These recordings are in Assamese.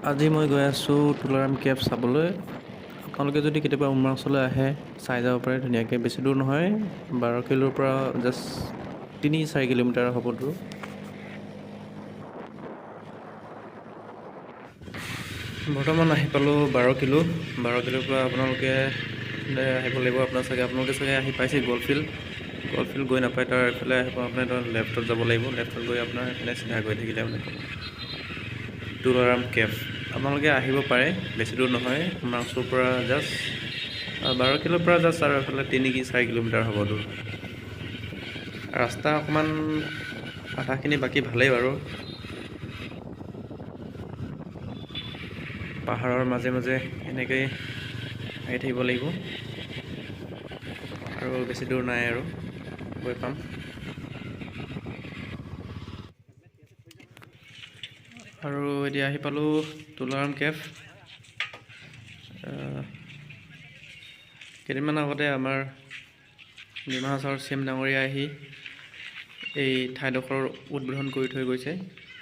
আজি মই গৈ আছোঁ তুলাৰাম কেভ চাবলৈ। আপোনালোকে যদি কেতিয়াবা উমৰাংচলৈ আহে চাই যাব পাৰে ধুনীয়াকৈ, বেছি দূৰ নহয়, 12 কিলোৰ পৰা জাষ্ট 3-4 কিলোমিটাৰ হ'ব দূৰ। বৰ্তমান আহি পালোঁ 12 কিলোৰ পৰা আপোনালোকে আহিব লাগিব। আপোনালোকে চাগে আহি পাইছে গ'লফিল্ড গৈ নাপায়, তাৰ এইফালে আহিব আপোনাৰ লেফ্টত যাব লাগিব। লেফ্টত গৈ আপোনাৰ এইফালে চিধা গৈ থাকিলে আপুনি তুলাৰাম কেভ। আপোনালোকে আহিব পাৰে, বেছি দূৰ নহয়, উমৰাংচোৰ পৰা জাষ্ট 12 কিলোৰ পৰা জাষ্ট আৰু এইফালে 3-4 কিলোমিটাৰ হ'ব দূৰ। ৰাস্তা অকণমান আধাখিনি বাকী ভালেই বাৰু। পাহাৰৰ মাজে মাজে এনেকৈ আহি থাকিব লাগিব আৰু বেছি দূৰ নাই আৰু গৈ পাম। আৰু এতিয়া আহি পালোঁ তুলাৰাম কেভ। কেইদিনমান আগতে আমাৰ ডিমা হাছাওৰ চিএম ডাঙৰীয়া আহি এই ঠাইডোখৰ উদ্বোধন কৰি থৈ গৈছে,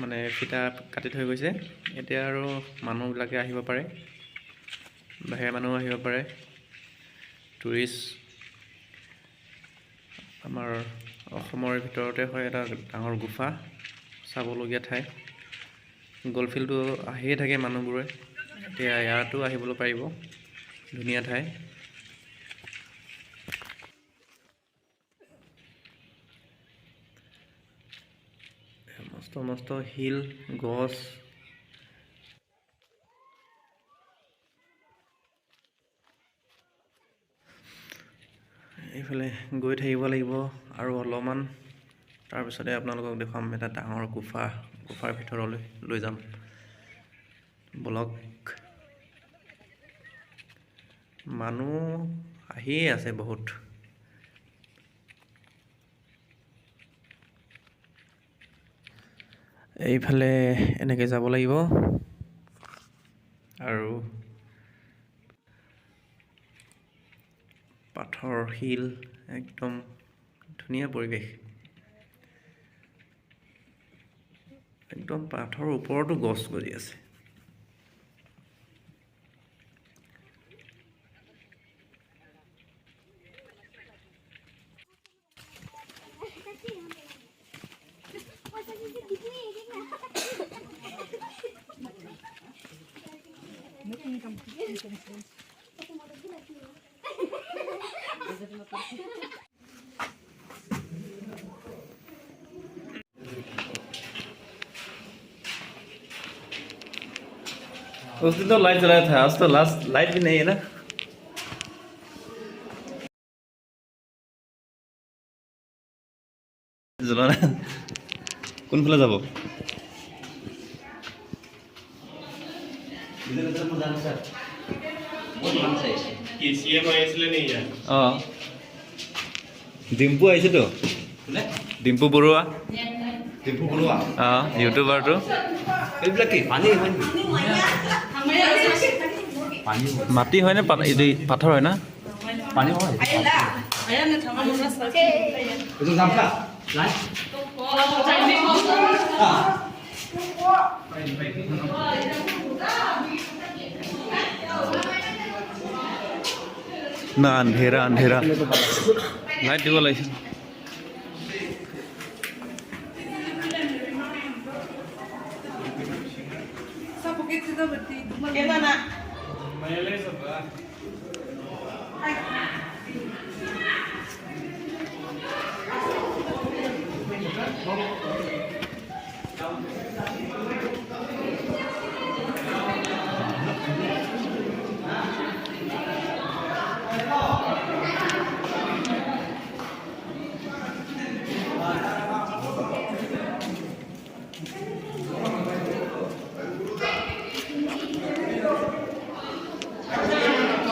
মানে ফিটা কাটি থৈ গৈছে। এতিয়া আৰু মানুহবিলাকে আহিব পাৰে, বাহিৰা মানুহ আহিব পাৰে, টুৰিষ্ট। আমাৰ অসমৰ ভিতৰতে হয় এটা ডাঙৰ গুফা, চাবলগীয়া ঠাই। গ'লফিল্ডটো আহিয়ে থাকে মানুহবোৰে, এতিয়া ইয়াতো আহিবলৈ পাৰিব, ধুনীয়া ঠাই। মস্ত মস্ত শিল, গছ, এইফালে গৈ থাকিব লাগিব আৰু অলপমান, তাৰপিছতে আপোনালোকক দেখুৱাম এটা ডাঙৰ গুফাৰ ভিতৰলৈ লৈ যাম। ব্লক মানুহ আহিয়ে আছে বহুত। এইফালে এনেকৈ যাব লাগিব আৰু পাথৰ, শিল, একদম ধুনীয়া পৰিৱেশ। একদম পাথৰৰ ওপৰতো গছ গজি আছে। उस दिन तो लाइट जलाया था, आज तो लास्ट लाइट भी नहीं है ना। জ্বলা নাই, কোনফালে যাব? অঁ, ডিম্পু আহিছেতো, ডিম্পু বৰুৱা। অঁ, ইউটিউবাৰটো। এইবিলাক কি পানী মাটি হয় নে পাথৰ হয় না? পানী হয়। না আন্ধেৰা লাইট দিব লাগিছিল।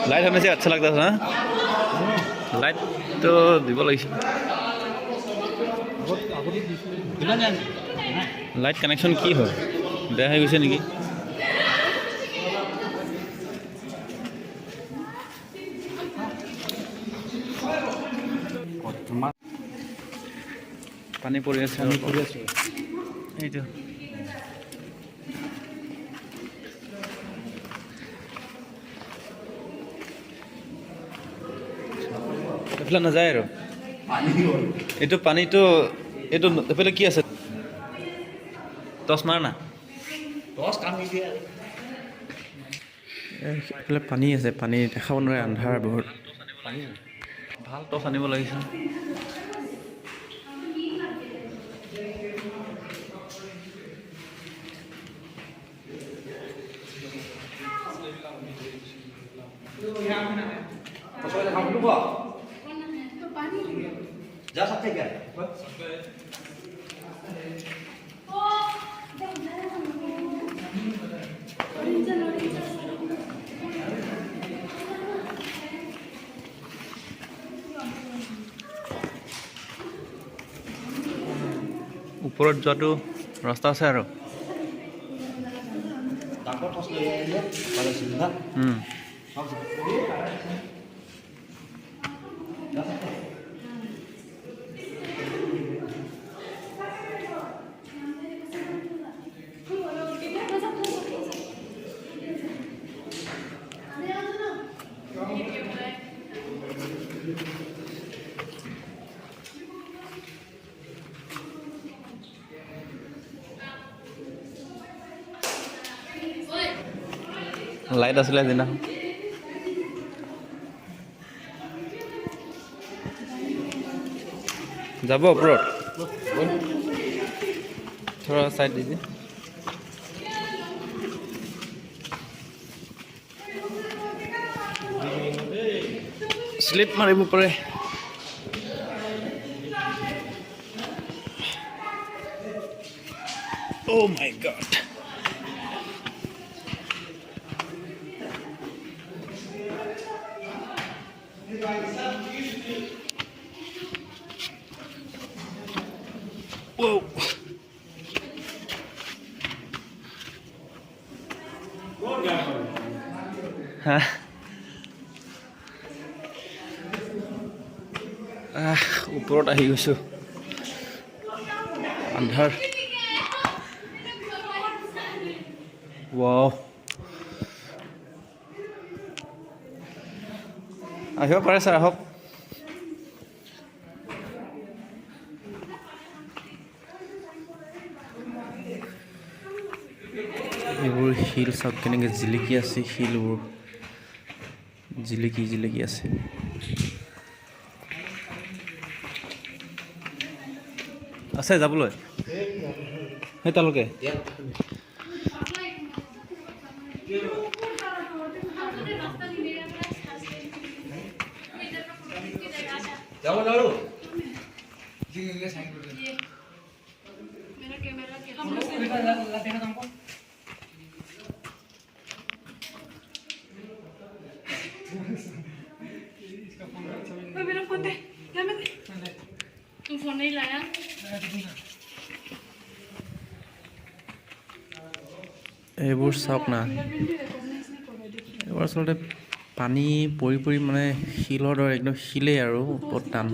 लाइट होने से अच्छा लगता था ना, लाइट तो দিব লাগিছিল। লাইট কানেকশ্যন কি হয়, বেয়া হৈ গৈছে নেকি? পানী পৰি আছে, এইটো এইফালে নাযায় আৰু এইটো পানীটো এইটো এইফালে কি আছে টচ মাৰ না এইফালে পানী আছে পানী দেখাব নোৱাৰে আন্ধাৰ বহুত ভাল টচ আনিব লাগিছিল जा सकते क्या ওপৰত যোৱাটো ৰাস্তা আছে আৰু লাইট আছিলে দিনা যাব ওপৰত থোড়া সাইড दीजिए স্লিপ মাৰিব পাৰে Oh my god Whoa. Hah? ওপৰত আহি গৈছো আন্ধাৰ Wow আহিব পাৰে স্যাৰ আহক এইবোৰ হিল সব কেনেকৈ জিলিকি আছে হিলবোৰ জিলিকি আছে আছে যাবলৈ সেই তালকে जाओ जाओ मेरा कैमरा देखा तुमको मेरा फोन दे तुम फोन नहीं लाया এইবোৰ চাওক না এইবোৰ আচলতে পানী পৰি মানে শিলৰ দৰে একদম শিলেই আৰু বহুত টান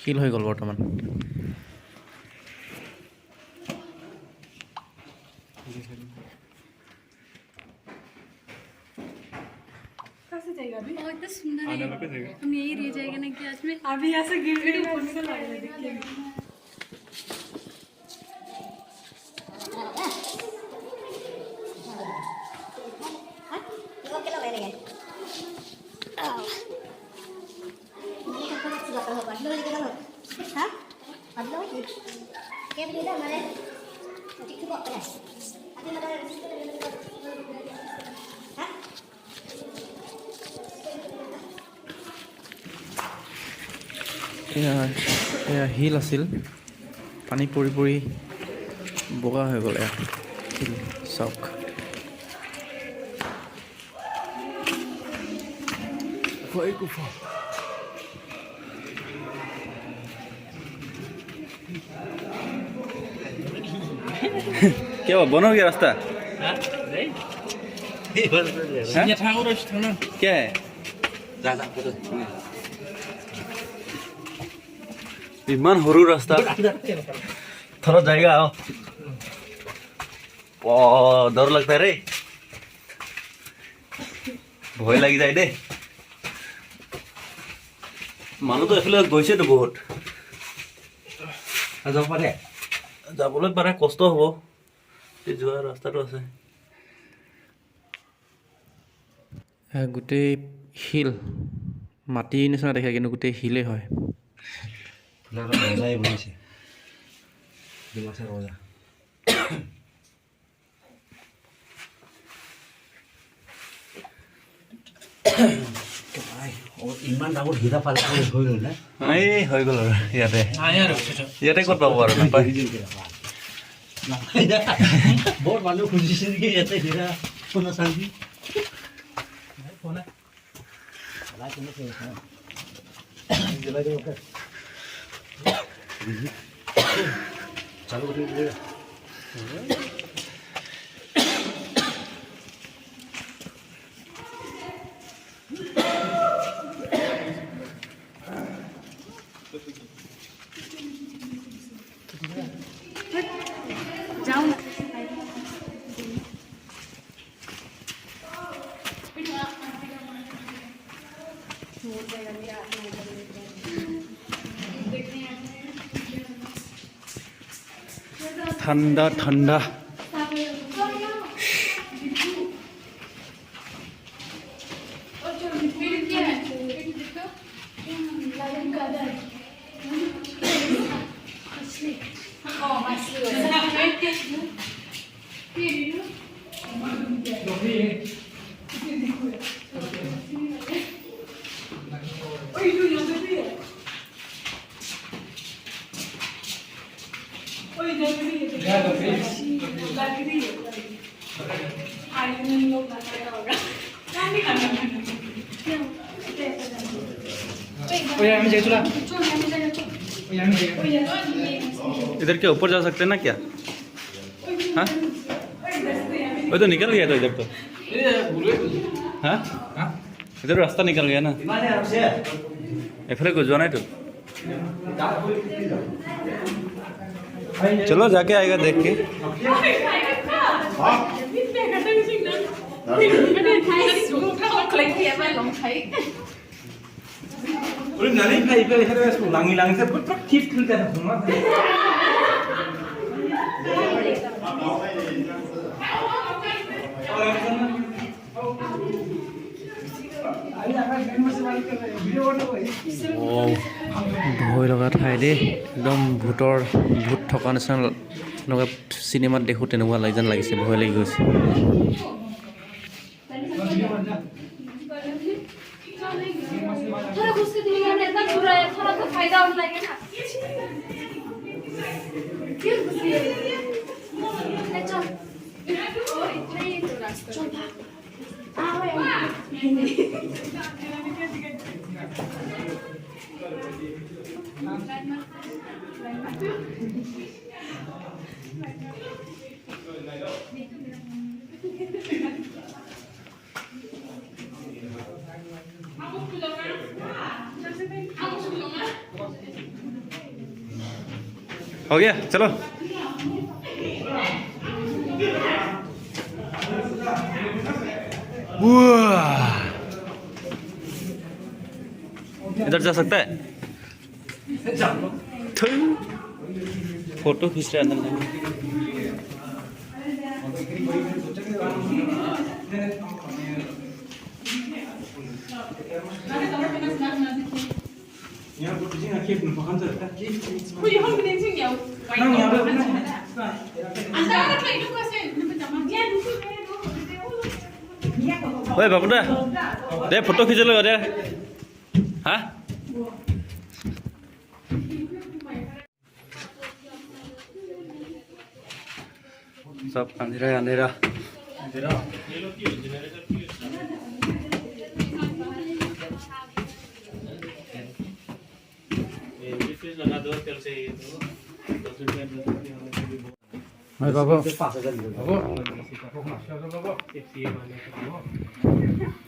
শিল হৈ গ'ল বৰ্তমান कैसे जाएगा अभी बहुत सुंदर है हम यही रह जाएगा ना कि आज में अभी यहाँ से गिर वीडियो फोन से लाएगा देखिए এয়া হিল আছিল পানী পৰি বগা হৈ গ'ল এয়া হিল চাওক क्या हुआ बनो क्या रास्ता क्या है इमान सरू रास्ता थोड़ा जाएगा आओ डर लगता है रे भय लगी जाए दे মানুহটো এফালে গৈছেতো বহুত যাব পাৰে যাবলৈ পাৰে কষ্ট হ'ব যোৱা ৰাস্তাটো আছে গোটেই শিল মাটিৰ নিচিনা দেখে কিন্তু গোটেই শিলেই হয় ৰজাই বনাইছে ডিমাচা ৰজা ইমান ডাঙৰ হীৰা পালে হৈ গ'ল না এই হৈ গ'ল আৰু ইয়াতে ক'ত পাব আৰু নাপায় বৰ মানুহ খুজিছে নেকি ইয়াতে হীৰা সোণা চান্দি চালু কৰি जाओ ना ঠাণ্ডা ঠাণ্ডা इधर के ऊपर जा सकते हैं ना क्या हाँ वो तो निकल गया तो इधर तो हाँ इधर रास्ता निकल गया ना एफले कुछ जाना है तो चलो जाके आएगा देख के 우리 나는 이거 해서 랑이랑에서 뿔뿔 팁 틀 때는 정말 ভয় লগা ঠাই দেই একদম ভূত থকা নিচিনা এনেকুৱা চিনেমাত দেখোঁ তেনেকুৱা যেন লাগিছে ভয় লাগি গৈছে थोड़ा घुस के दिया ना इतना बुरा है थोड़ा तो फायदा होने लगे ना क्यों घुस गए चल नहीं तो रास्ता चल हो गया चलो इधर जा सकता है फोटो खींच रहे अंदर यहाँ पर जिंग आके पकान सकता है कोई हम नहीं सिंह यार ना यहाँ पे अंदर का ट्रेन को से जमा दिया ओए बाबूदा दे फोटो खींच लो दे हाँ सब अंधेरा अंधेरा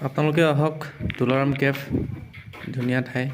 আপোনালোকে আহক তুলাৰাম কেফ ধুনীয়া ঠাই